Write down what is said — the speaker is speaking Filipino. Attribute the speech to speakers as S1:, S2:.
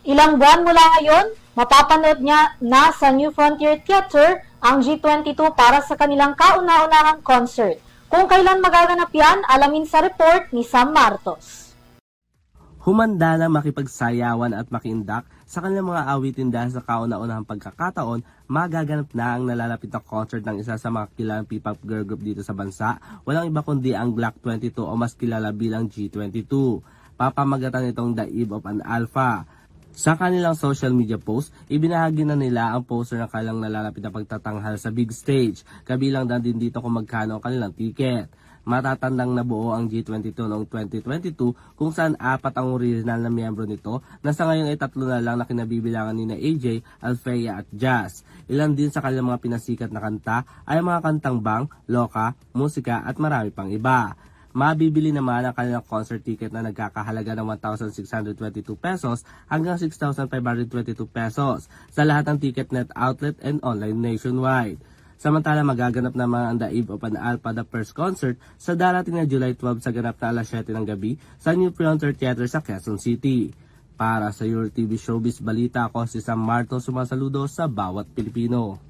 S1: Ilang buwan mula ngayon, mapapanood niya na sa New Frontier Theater ang G22 para sa kanilang kauna-unahang concert. Kung kailan magaganap yan, alamin sa report ni Sam Martos.
S2: Humanda na makipagsayawan at makiindak sa kanilang mga awitin dahil sa kauna-unahang pagkakataon, magaganap na ang nalalapit na concert ng isa sa mga kilalang P-pop girl group dito sa bansa. Walang iba kundi ang Glock 22 o mas kilala bilang G22. Papamagatan itong The Eve of an Alpha. Sa kanilang social media post, ibinahagi na nila ang poster ng kanilang nalalapit na pagtatanghal sa big stage. Kabilang na din dito kung magkano ang kanilang ticket. Matatandang nabuo ang G22 noong 2022 kung saan 4 ang original na miyembro nito na sa ngayon ay 3 na lang na kinabibilangan ni na AJ, Alfea at Jazz. Ilan din sa kanilang mga pinasikat na kanta ay mga kantang Bang, Loka, Musika at marami pang iba. Mabibili naman ang kanilang concert ticket na nagkakahalaga ng 1,622 pesos hanggang 6,522 pesos sa lahat ng Ticketnet outlet and online nationwide. Samantala magaganap naman ang The Eve of an Alpha the first concert sa darating na July 12 sa ganap na alas 7 ng gabi sa New Frontier Theater sa Quezon City. Para sa Your TV Showbiz Balita, ako si Sam Martos, sumasaludo sa bawat Pilipino.